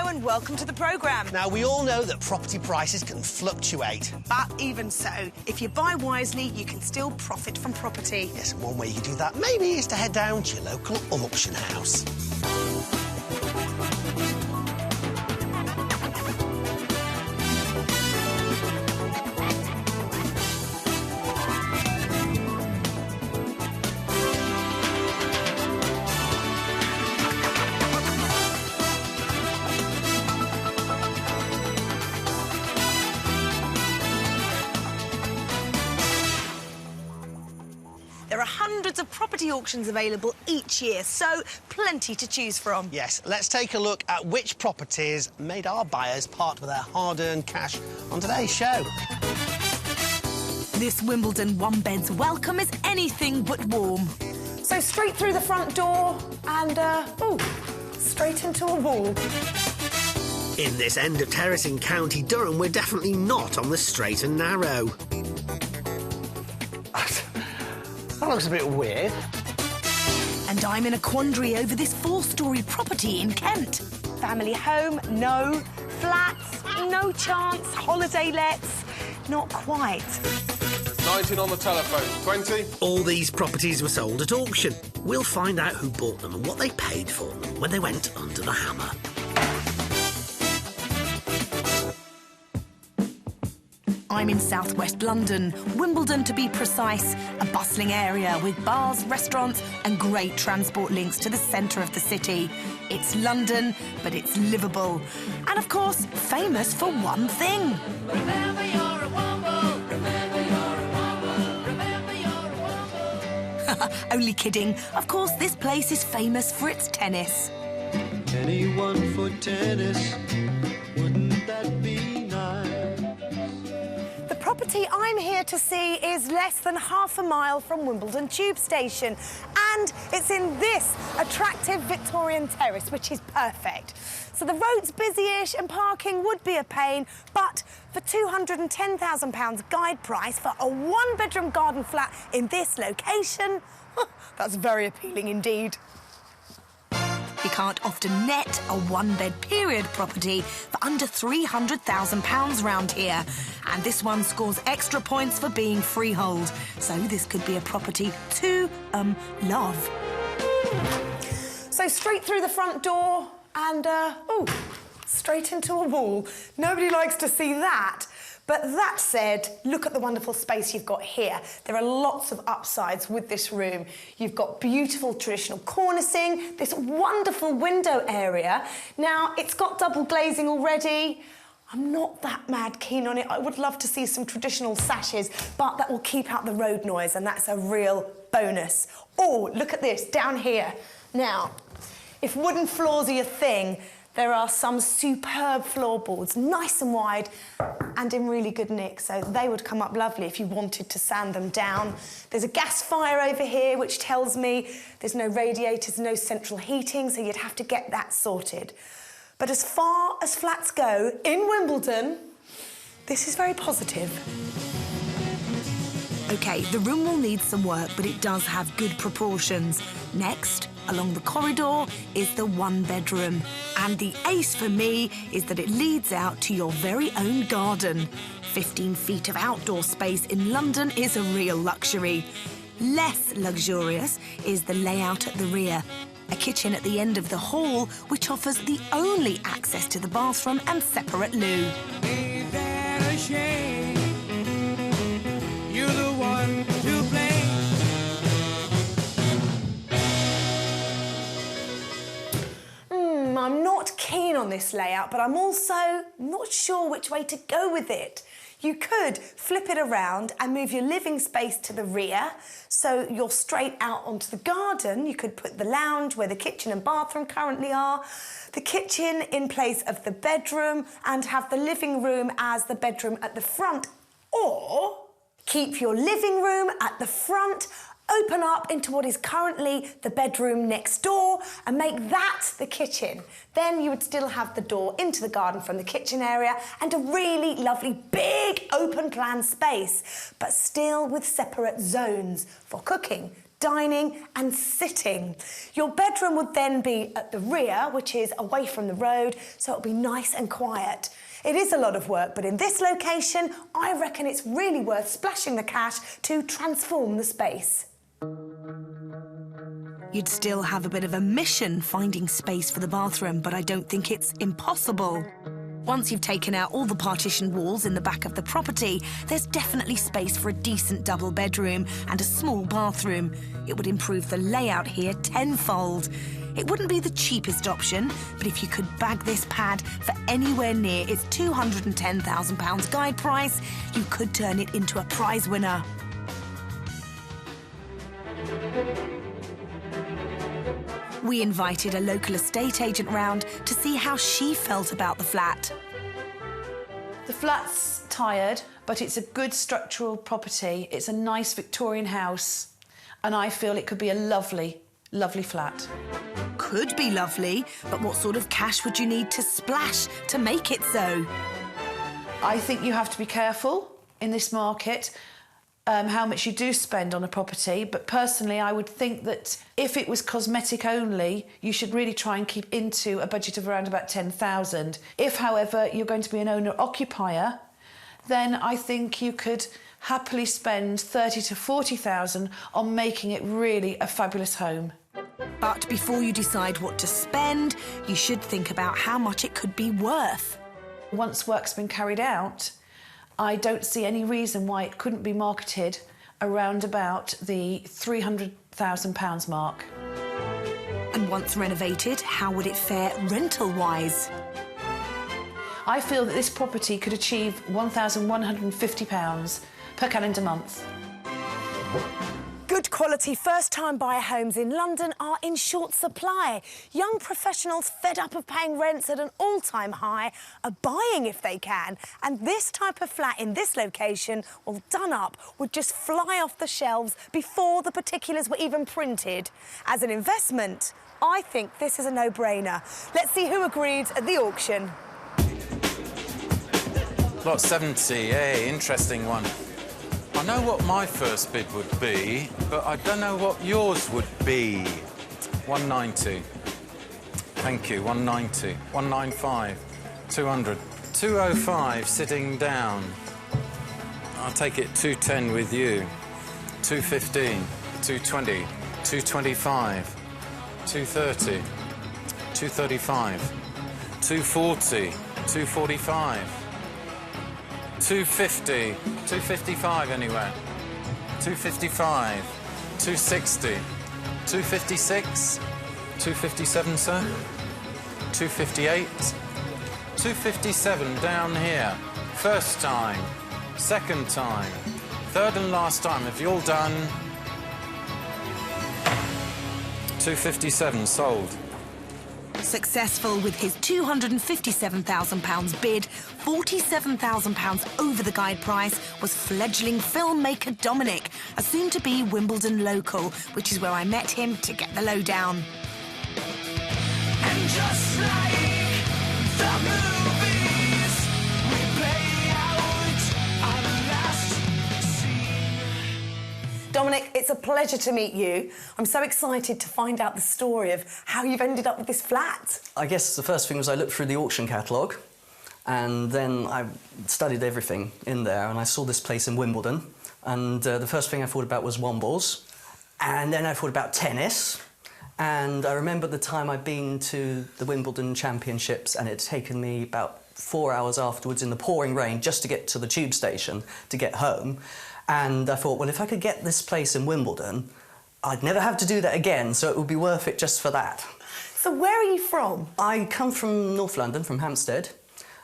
and welcome to the programme. Now, we all know that property prices can fluctuate. But even so, if you buy wisely, you can still profit from property. Yes, and one way you can do that maybe is to head down to your local auction house. There are hundreds of property auctions available each year, so plenty to choose from. Yes, let's take a look at which properties made our buyers part with their hard-earned cash on today's show. This Wimbledon one-bed's welcome is anything but warm. So straight through the front door and, straight into a wall. In this end of terrace in County Durham, we're definitely not on the straight and narrow. That looks a bit weird. And I'm in a quandary over this 4-storey property in Kent. Family home, no. Flats, no chance. Holiday lets, not quite. 19 on the telephone. 20. All these properties were sold at auction. We'll find out who bought them and what they paid for them when they went under the hammer. I'm in southwest London, Wimbledon to be precise, a bustling area with bars, restaurants and great transport links to the centre of the city. It's London, but it's livable. And of course, famous for one thing. Remember you're a womble, remember you're a womble, remember you're a womble. Only kidding. Of course, this place is famous for its tennis. Anyone for tennis, wouldn't that be nice? The property I'm here to see is less than half a mile from Wimbledon Tube Station, and it's in this attractive Victorian terrace, which is perfect. So the road's busy-ish and parking would be a pain, but for £210,000 guide price for a one-bedroom garden flat in this location, that's very appealing indeed. You can't often net a one-bed period property for under £300,000 round here. And this one scores extra points for being freehold. So this could be a property to, love. So straight through the front door and, straight into a wall. Nobody likes to see that. But that said, look at the wonderful space you've got here. There are lots of upsides with this room. You've got beautiful traditional cornicing, this wonderful window area. Now, it's got double glazing already. I'm not that mad keen on it. I would love to see some traditional sashes, but that will keep out the road noise, and that's a real bonus. Oh, look at this, down here. Now, if wooden floors are your thing, there are some superb floorboards, nice and wide and in really good nick, so they would come up lovely if you wanted to sand them down. There's a gas fire over here, which tells me there's no radiators, no central heating, so you'd have to get that sorted. But as far as flats go in Wimbledon, this is very positive. OK, the room will need some work, but it does have good proportions. Next, along the corridor, is the one-bedroom. And the ace for me is that it leads out to your very own garden. 15 feet of outdoor space in London is a real luxury. Less luxurious is the layout at the rear. A kitchen at the end of the hall, which offers the only access to the bathroom and separate loo. Ain't that a shame? You're the one to blame. I'm not keen on this layout, but I'm also not sure which way to go with it. You could flip it around and move your living space to the rear, so you're straight out onto the garden. You could put the lounge where the kitchen and bathroom currently are, the kitchen in place of the bedroom, and have the living room as the bedroom at the front. Or keep your living room at the front, open up into what is currently the bedroom next door and make that the kitchen. Then you would still have the door into the garden from the kitchen area and a really lovely big open plan space, but still with separate zones for cooking, dining and sitting. Your bedroom would then be at the rear, which is away from the road, so it'll be nice and quiet. It is a lot of work, but in this location, I reckon it's really worth splashing the cash to transform the space. You'd still have a bit of a mission finding space for the bathroom, but I don't think it's impossible. Once you've taken out all the partition walls in the back of the property, there's definitely space for a decent double bedroom and a small bathroom. It would improve the layout here tenfold. It wouldn't be the cheapest option, but if you could bag this pad for anywhere near its £210,000 guide price, you could turn it into a prize winner. We invited a local estate agent round to see how she felt about the flat. The flat's tired, but it's a good structural property. It's a nice Victorian house, and I feel it could be a lovely, lovely flat. Could be lovely, but what sort of cash would you need to splash to make it so? I think you have to be careful in this market how much you do spend on a property, but personally I would think that if it was cosmetic only, you should really try and keep into a budget of around about 10,000. If, however, you're going to be an owner-occupier, then I think you could happily spend 30 to 40,000 on making it really a fabulous home. But before you decide what to spend, you should think about how much it could be worth. Once work's been carried out, I don't see any reason why it couldn't be marketed around about the £300,000 mark. And once renovated, how would it fare rental-wise? I feel that this property could achieve £1,150 per calendar month. Good quality first-time buyer homes in London are in short supply. Young professionals fed up of paying rents at an all-time high are buying if they can. And this type of flat in this location, all done up, would just fly off the shelves before the particulars were even printed. As an investment, I think this is a no-brainer. Let's see who agreed at the auction. Lot 70, hey, interesting one. I know what my first bid would be, but I don't know what yours would be. 190. Thank you, 190. 195. 200. 205, sitting down. I'll take it 210 with you. 215. 220. 225. 230. 235. 240. 245. 250, 255 anyway. 255, 260, 256, 257, sir. 258, 257 down here. First time, second time, third and last time. Have you all done? 257 sold. Successful with his £257,000 bid, £47,000 over the guide price was fledgling filmmaker Dominic, a soon-to-be Wimbledon local, which is where I met him to get the lowdown. And just like the movies, we play out our last scene. Dominic, it's a pleasure to meet you. I'm so excited to find out the story of how you've ended up with this flat. I guess the first thing was I looked through the auction catalogue and then I studied everything in there and I saw this place in Wimbledon and the first thing I thought about was Wombles and then I thought about tennis and I remember the time I'd been to the Wimbledon Championships and it had taken me about 4 hours afterwards in the pouring rain just to get to the tube station to get home. And I thought, well, if I could get this place in Wimbledon, I'd never have to do that again, so it would be worth it just for that. So where are you from? I come from North London, from Hampstead,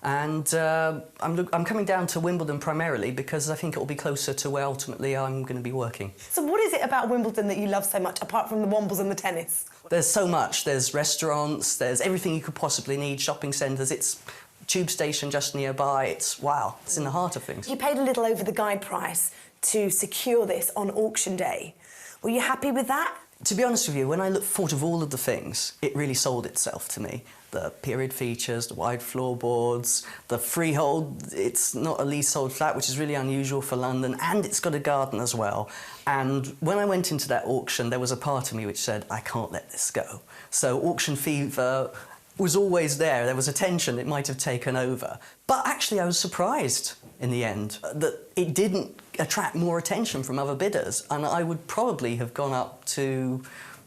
and I'm coming down to Wimbledon primarily because I think it will be closer to where ultimately I'm going to be working. So what is it about Wimbledon that you love so much, apart from the Wombles and the tennis? There's so much. There's restaurants, there's everything you could possibly need, shopping centres, it's tube station just nearby, it's wow, it's in the heart of things. You paid a little over the guide price to secure this on auction day. Were you happy with that? To be honest with you, when I thought of all of the things, it really sold itself to me. The period features, the wide floorboards, the freehold. It's not a leasehold flat, which is really unusual for London, and it's got a garden as well. And when I went into that auction, there was a part of me which said, I can't let this go. So auction fever was always there. There was a tension that might have taken over. But actually, I was surprised in the end that it didn't attract more attention from other bidders, and I would probably have gone up to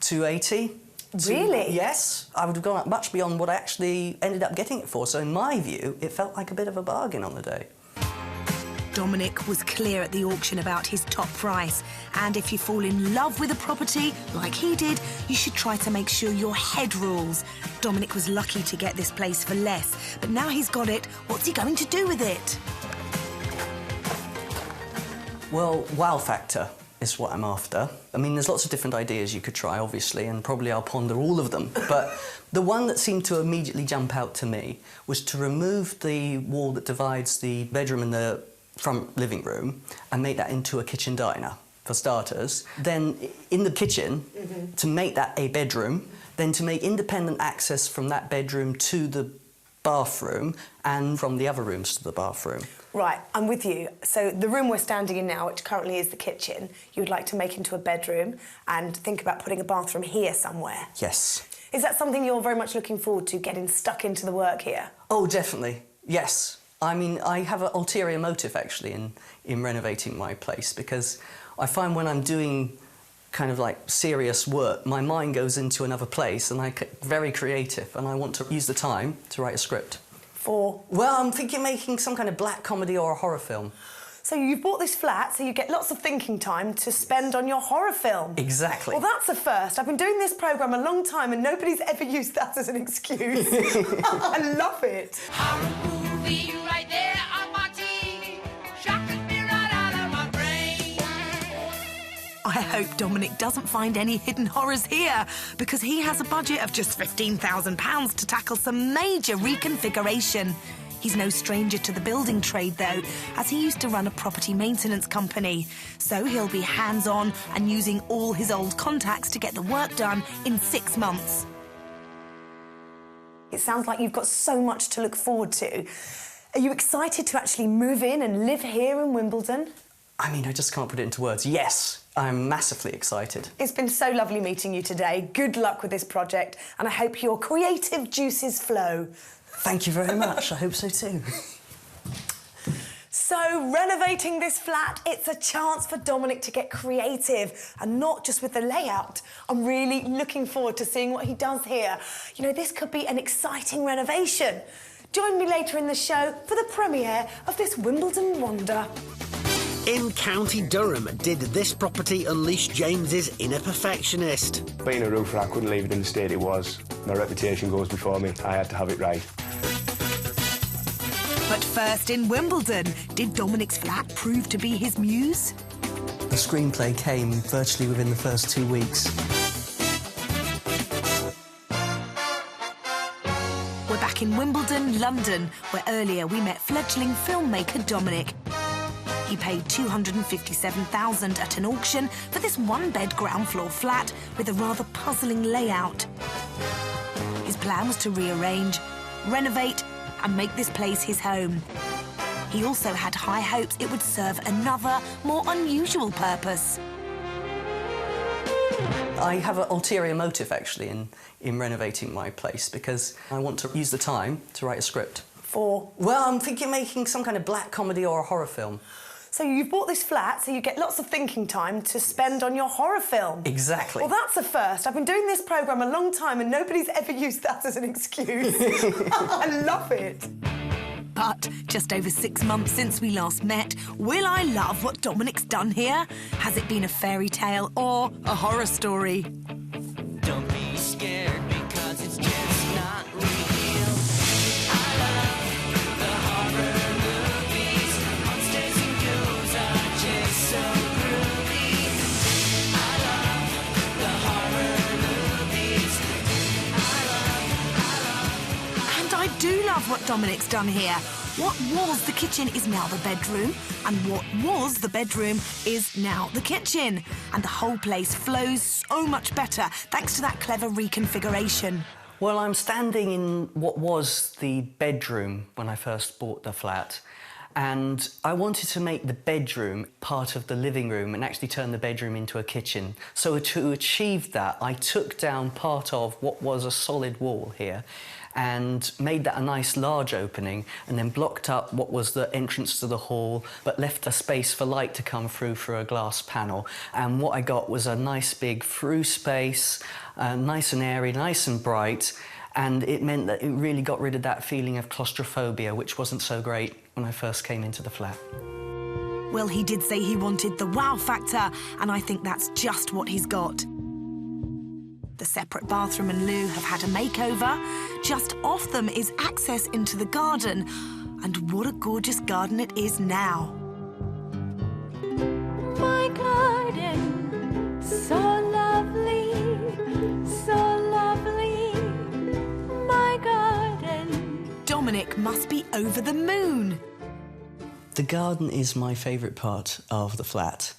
280. Really? Yes, I would have gone up much beyond what I actually ended up getting it for. So in my view, it felt like a bit of a bargain on the day. Dominic was clear at the auction about his top price, and if you fall in love with a property, like he did, you should try to make sure your head rules. Dominic was lucky to get this place for less, but now he's got it, what's he going to do with it? Well, wow factor is what I'm after. I mean, there's lots of different ideas you could try, obviously, and probably I'll ponder all of them. But the one that seemed to immediately jump out to me was to remove the wall that divides the bedroom and the front living room and make that into a kitchen diner, for starters. Then in the kitchen, to make that a bedroom, then to make independent access from that bedroom to the bathroom and from the other rooms to the bathroom. Right, I'm with you. So the room we're standing in now, which currently is the kitchen, you would like to make into a bedroom and think about putting a bathroom here somewhere. Yes. Is that something you're very much looking forward to, getting stuck into the work here? Oh, definitely. Yes. I mean, I have an ulterior motive, actually, in renovating my place, because I find when I'm doing kind of like serious work, my mind goes into another place and I'm very creative, and I want to use the time to write a script. For? Well, I'm thinking making some kind of black comedy or a horror film. So you've bought this flat, so you get lots of thinking time to spend on your horror film. Exactly. Well, that's a first. I've been doing this programme a long time and nobody's ever used that as an excuse. I love it. Horror movie right there on my TV. Shocking me right out of my brain. I hope Dominic doesn't find any hidden horrors here, because he has a budget of just £15,000 to tackle some major reconfiguration. He's no stranger to the building trade, though, as he used to run a property maintenance company. So he'll be hands-on and using all his old contacts to get the work done in 6 months. It sounds like you've got so much to look forward to. Are you excited to actually move in and live here in Wimbledon? I mean, I just can't put it into words. Yes, I'm massively excited. It's been so lovely meeting you today. Good luck with this project, and I hope your creative juices flow. Thank you very much. I hope so too. So, renovating this flat, it's a chance for Dominic to get creative, and not just with the layout. I'm really looking forward to seeing what he does here. You know, this could be an exciting renovation. Join me later in the show for the premiere of this Wimbledon wonder. In County Durham, did this property unleash James's inner perfectionist? Being a roofer, I couldn't leave it in the state it was. My reputation goes before me. I had to have it right. But first in Wimbledon, did Dominic's flat prove to be his muse? The screenplay came virtually within the first 2 weeks. We're back in Wimbledon, London, where earlier we met fledgling filmmaker Dominic. He paid $257,000 at an auction for this one-bed ground floor flat with a rather puzzling layout. His plan was to rearrange, renovate and make this place his home. He also had high hopes it would serve another, more unusual purpose. I have an ulterior motive, actually, in renovating my place, because I want to use the time to write a script. For? Well, I'm thinking making some kind of black comedy or a horror film. So you've bought this flat, so you get lots of thinking time to spend on your horror film. Exactly. Well, that's a first. I've been doing this programme a long time and nobody's ever used that as an excuse. I love it. But just over 6 months since we last met, will I love what Dominic's done here? Has it been a fairy tale or a horror story? Don't be scared because it's just not real. I love the horror movies. Monsters and ghouls are just so groovy. I love the horror movies. And I do love what Dominic's done here. What was the kitchen is now the bedroom, and what was the bedroom is now the kitchen. And the whole place flows so much better thanks to that clever reconfiguration. Well, I'm standing in what was the bedroom when I first bought the flat, and I wanted to make the bedroom part of the living room and actually turn the bedroom into a kitchen. So to achieve that, I took down part of what was a solid wall here and made that a nice large opening, and then blocked up what was the entrance to the hall, but left a space for light to come through a glass panel. And what I got was a nice big through space, nice and airy, nice and bright, and it meant that it really got rid of that feeling of claustrophobia, which wasn't so great when I first came into the flat. Well, he did say he wanted the wow factor, and I think that's just what he's got. The separate bathroom and loo have had a makeover. Just off them is access into the garden. And what a gorgeous garden it is now. My garden, so lovely, my garden. Dominic must be over the moon. The garden is my favourite part of the flat.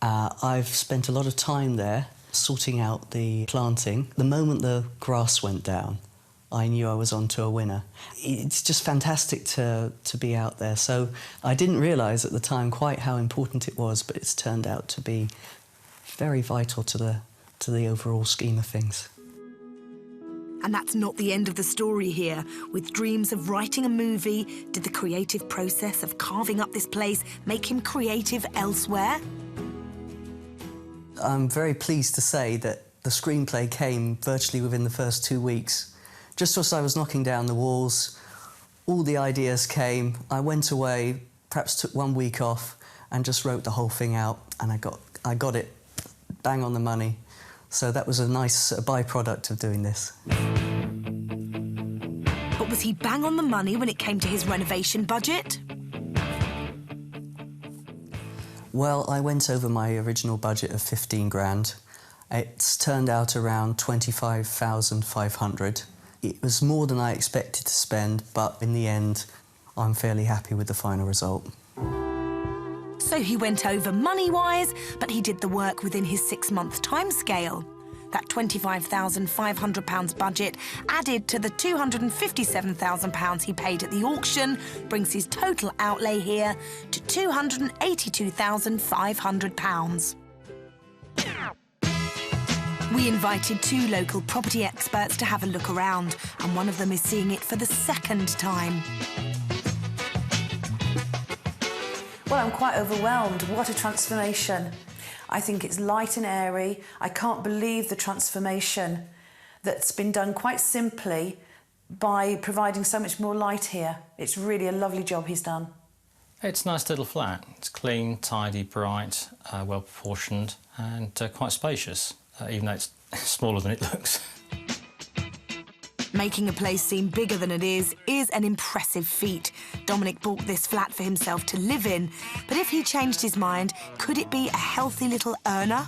I've spent a lot of time there sorting out the planting. The moment the grass went down, I knew I was onto a winner. It's just fantastic to be out there. So I didn't realise at the time quite how important it was, but it's turned out to be very vital to the overall scheme of things. And that's not the end of the story here. With dreams of writing a movie, did the creative process of carving up this place make him creative elsewhere? I'm very pleased to say that the screenplay came virtually within the first 2 weeks. Just as I was knocking down the walls, all the ideas came. I went away, perhaps took 1 week off, and just wrote the whole thing out, and I got it bang on the money. So that was a nice byproduct of doing this. But was he bang on the money when it came to his renovation budget? Well, I went over my original budget of 15 grand. It's turned out around 25,500. It was more than I expected to spend, but in the end, I'm fairly happy with the final result. So he went over money-wise, but he did the work within his 6-month timescale. That £25,500 budget, added to the £257,000 he paid at the auction, brings his total outlay here to £282,500. We invited 2 local property experts to have a look around, and one of them is seeing it for the second time. Well, I'm quite overwhelmed. What a transformation. I think it's light and airy. I can't believe the transformation that's been done quite simply by providing so much more light here. It's really a lovely job he's done. It's a nice little flat. It's clean, tidy, bright, well proportioned, and quite spacious, even though it's smaller than it looks. Making a place seem bigger than it is an impressive feat. Dominic bought this flat for himself to live in, but if he changed his mind, could it be a healthy little earner?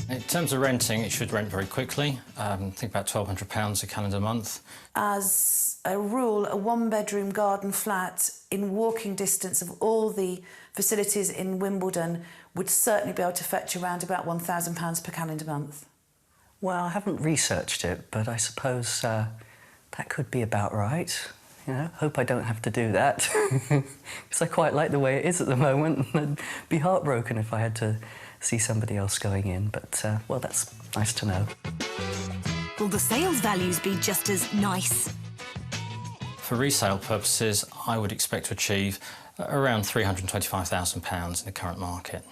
In terms of renting, it should rent very quickly. I think about £1,200 a calendar month. As a rule, a 1-bedroom garden flat in walking distance of all the facilities in Wimbledon would certainly be able to fetch around about £1,000 per calendar month. Well, I haven't researched it, but I suppose that could be about right. You know, hope I don't have to do that, because I quite like the way it is at the moment. I'd be heartbroken if I had to see somebody else going in, but, well, that's nice to know. Will the sales values be just as nice? For resale purposes, I would expect to achieve around £325,000 in the current market.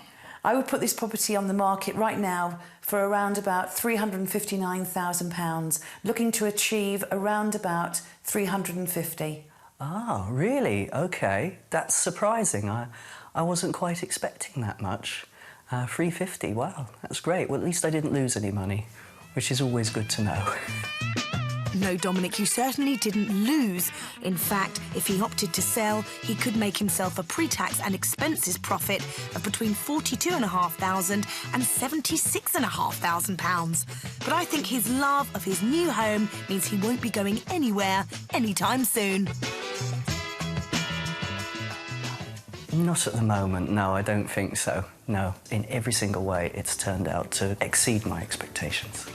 I would put this property on the market right now for around about £359,000, looking to achieve around about £350,000. Ah, really? OK. That's surprising. I wasn't quite expecting that much. £350,000, wow, that's great. Well, at least I didn't lose any money, which is always good to know. No, Dominic, you certainly didn't lose. In fact, if he opted to sell, he could make himself a pre-tax and expenses profit of between £42,500 and £76,500. But I think his love of his new home means he won't be going anywhere anytime soon. Not at the moment, no, I don't think so. No, in every single way, it's turned out to exceed my expectations.